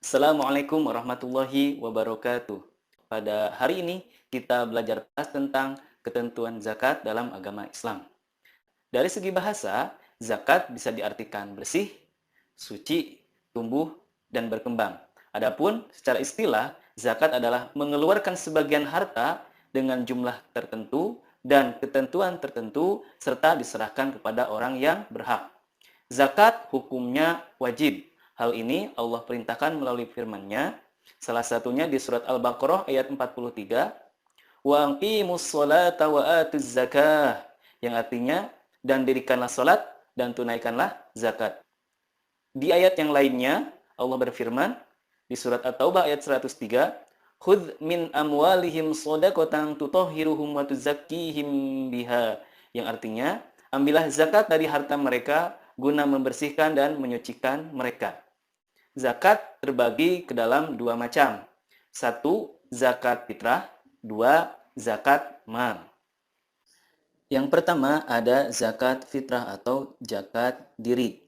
Assalamualaikum warahmatullahi wabarakatuh. Pada hari ini kita belajar bahas tentang ketentuan zakat dalam agama Islam. Dari segi bahasa, zakat bisa diartikan bersih, suci, tumbuh, dan berkembang. Adapun secara istilah, zakat adalah mengeluarkan sebagian harta dengan jumlah tertentu dan ketentuan tertentu serta diserahkan kepada orang yang berhak. Zakat hukumnya wajib. Hal ini Allah perintahkan melalui firman-Nya, salah satunya di surat Al-Baqarah ayat 43, "Wa aqimus sholata wa atuz zakah," yang artinya, dan dirikanlah salat dan tunaikanlah zakat. Di ayat yang lainnya, Allah berfirman di surat At-Taubah ayat 103, "Khudz min amwalihim shadaqatan tutahhiruhum wa tuzakkihim biha," yang artinya, ambillah zakat dari harta mereka guna membersihkan dan menyucikan mereka. Zakat terbagi ke dalam dua macam. Satu, zakat fitrah. Dua, zakat mal. Yang pertama ada zakat fitrah atau zakat diri.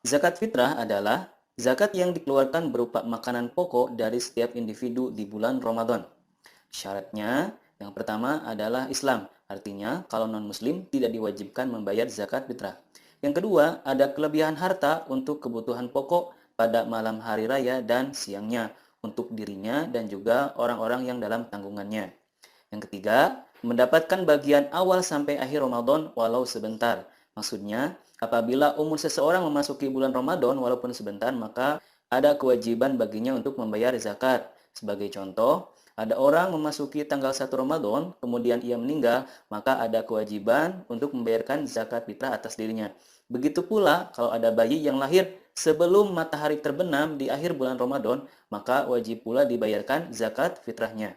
Zakat fitrah adalah zakat yang dikeluarkan berupa makanan pokok dari setiap individu di bulan Ramadan. Syaratnya, yang pertama adalah Islam. Artinya, kalau non-muslim tidak diwajibkan membayar zakat fitrah. Yang kedua, ada kelebihan harta untuk kebutuhan pokok pada malam hari raya dan siangnya untuk dirinya dan juga orang-orang yang dalam tanggungannya. Yang ketiga, mendapatkan bagian awal sampai akhir Ramadan walau sebentar. Maksudnya, apabila umur seseorang memasuki bulan Ramadan walaupun sebentar, maka ada kewajiban baginya untuk membayar zakat. Sebagai contoh, ada orang memasuki tanggal 1 Ramadan, kemudian ia meninggal, maka ada kewajiban untuk membayarkan zakat fitrah atas dirinya. Begitu pula kalau ada bayi yang lahir sebelum matahari terbenam di akhir bulan Ramadan, maka wajib pula dibayarkan zakat fitrahnya.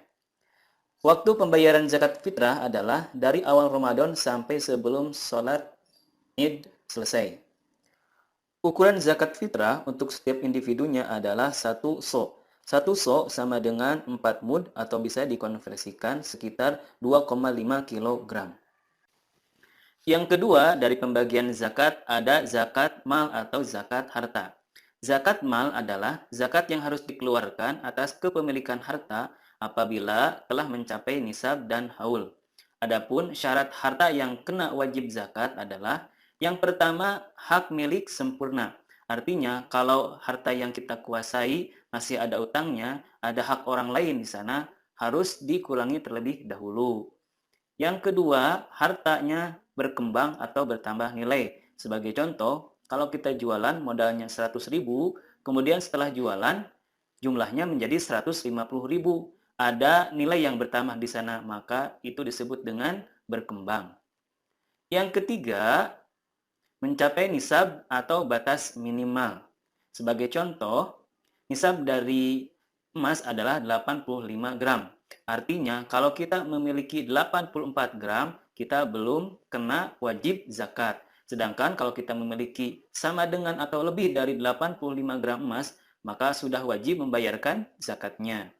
Waktu pembayaran zakat fitrah adalah dari awal Ramadan sampai sebelum sholat Id selesai. Ukuran zakat fitrah untuk setiap individunya adalah 1 so'. 1 so' sama dengan 4 mud atau bisa dikonversikan sekitar 2,5 kg. Yang kedua, dari pembagian zakat ada zakat mal atau zakat harta. Zakat mal adalah zakat yang harus dikeluarkan atas kepemilikan harta apabila telah mencapai nisab dan haul. Adapun syarat harta yang kena wajib zakat adalah yang pertama, hak milik sempurna. Artinya, kalau harta yang kita kuasai masih ada utangnya, ada hak orang lain di sana, harus dikurangi terlebih dahulu. Yang kedua, hartanya berkembang atau bertambah nilai. Sebagai contoh, kalau kita jualan modalnya 100.000, kemudian setelah jualan jumlahnya menjadi 150.000. Ada nilai yang bertambah di sana, maka itu disebut dengan berkembang. Yang ketiga, mencapai nisab atau batas minimal. Sebagai contoh, nisab dari emas adalah 85 gram. Artinya, kalau kita memiliki 84 gram, kita belum kena wajib zakat. Sedangkan kalau kita memiliki sama dengan atau lebih dari 85 gram emas, maka sudah wajib membayarkan zakatnya.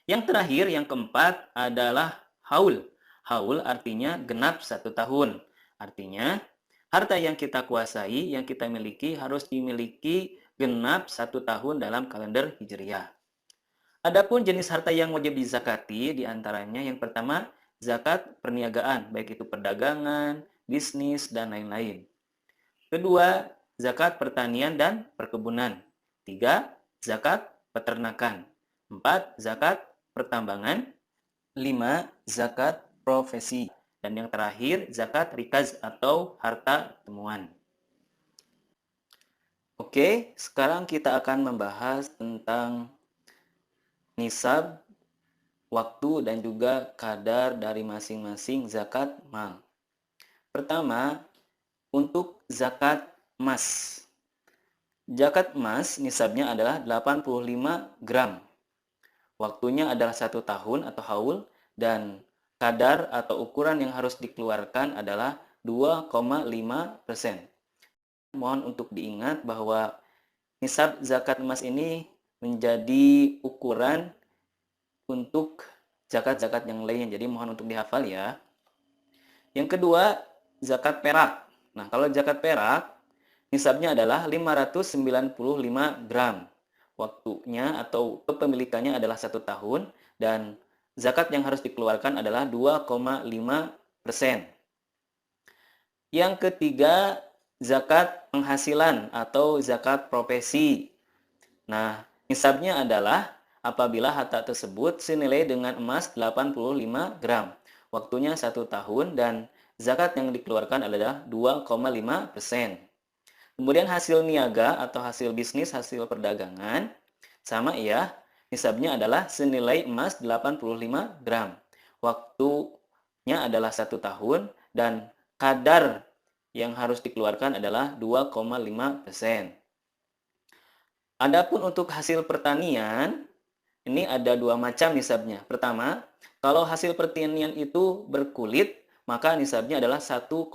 Yang terakhir, yang keempat adalah haul. Haul artinya genap 1 tahun. Artinya, harta yang kita kuasai, yang kita miliki, harus dimiliki genap 1 tahun dalam kalender Hijriah. Adapun jenis harta yang wajib dizakati, diantaranya yang pertama, zakat perniagaan, baik itu perdagangan, bisnis, dan lain-lain. Kedua, zakat pertanian dan perkebunan. Tiga, zakat peternakan. Empat, zakat pertambangan. Lima, zakat profesi. Dan yang terakhir, zakat rikaz atau harta temuan. Oke, sekarang kita akan membahas tentang nisab, waktu, dan juga kadar dari masing-masing zakat mal. Pertama, untuk zakat emas. Zakat emas nisabnya adalah 85 gram. Waktunya adalah 1 tahun atau haul, dan kadar atau ukuran yang harus dikeluarkan adalah 2,5%. Mohon untuk diingat bahwa nisab zakat emas ini menjadi ukuran untuk zakat-zakat yang lainnya. Jadi mohon untuk dihafal ya. Yang kedua, zakat perak. Nah, kalau zakat perak, nisabnya adalah 595 gram. waktunya atau kepemilikannya adalah 1 tahun, dan zakat yang harus dikeluarkan adalah 2,5%. Yang ketiga, zakat penghasilan atau zakat profesi. Nah, nisabnya adalah apabila harta tersebut senilai dengan emas 85 gram. Waktunya 1 tahun dan zakat yang dikeluarkan adalah 2,5%. Kemudian hasil niaga atau hasil bisnis, hasil perdagangan, sama ya, nisabnya adalah senilai emas 85 gram. Waktunya adalah 1 tahun dan kadar yang harus dikeluarkan adalah 2,5%. Adapun untuk hasil pertanian, ini ada dua macam nisabnya. Pertama, kalau hasil pertanian itu berkulit, maka nisabnya adalah 1,4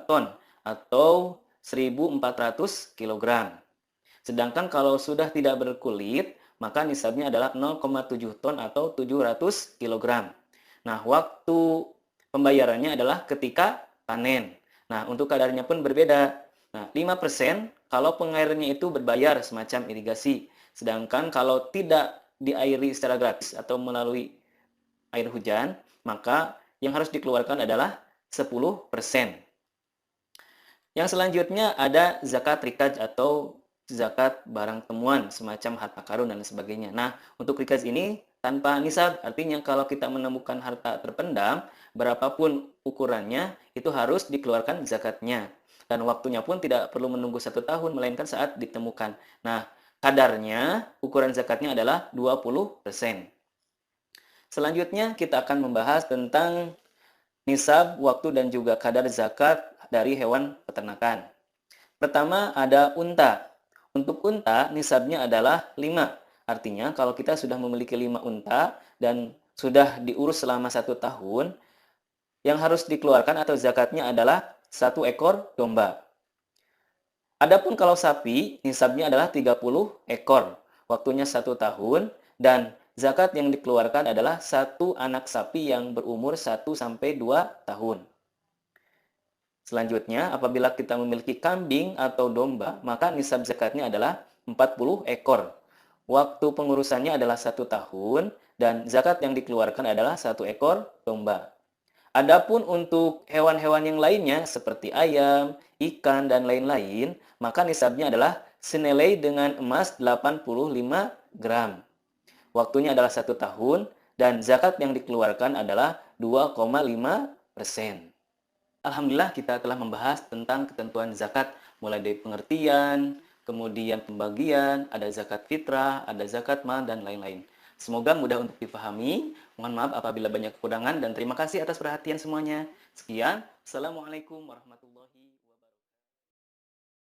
ton atau 1.400 kg. Sedangkan kalau sudah tidak berkulit, maka nisabnya adalah 0,7 ton atau 700 kg. Nah, waktu pembayarannya adalah ketika panen. Nah, untuk kadarnya pun berbeda. Nah, 5% kalau pengairannya itu berbayar semacam irigasi. Sedangkan kalau tidak diairi secara gratis atau melalui air hujan, maka yang harus dikeluarkan adalah 10%. Yang selanjutnya ada zakat rikaz atau zakat barang temuan, semacam harta karun dan sebagainya. Nah, untuk rikaz ini tanpa nisab, artinya kalau kita menemukan harta terpendam, berapapun ukurannya, itu harus dikeluarkan zakatnya. Dan waktunya pun tidak perlu menunggu 1 tahun, melainkan saat ditemukan. Nah, kadarnya, ukuran zakatnya adalah 20%. Selanjutnya, kita akan membahas tentang nisab, waktu, dan juga kadar zakat dari hewan peternakan. Pertama ada unta. Untuk unta, nisabnya adalah 5. Artinya, kalau kita sudah memiliki 5 unta dan sudah diurus selama 1 tahun, yang harus dikeluarkan atau zakatnya adalah 1 ekor domba. Adapun kalau sapi, nisabnya adalah 30 ekor. Waktunya 1 tahun dan zakat yang dikeluarkan adalah 1 anak sapi yang berumur 1-2 tahun. Selanjutnya, apabila kita memiliki kambing atau domba, maka nisab zakatnya adalah 40 ekor. Waktu pengurusannya adalah 1 tahun dan zakat yang dikeluarkan adalah 1 ekor domba. Adapun untuk hewan-hewan yang lainnya seperti ayam, ikan, dan lain-lain, maka nisabnya adalah senilai dengan emas 85 gram. Waktunya adalah 1 tahun dan zakat yang dikeluarkan adalah 2,5%. Alhamdulillah kita telah membahas tentang ketentuan zakat, mulai dari pengertian, kemudian pembagian, ada zakat fitrah, ada zakat mal, dan lain-lain. Semoga mudah untuk dipahami. Mohon maaf apabila banyak kekurangan dan terima kasih atas perhatian semuanya. Sekian. Assalamualaikum warahmatullahi wabarakatuh.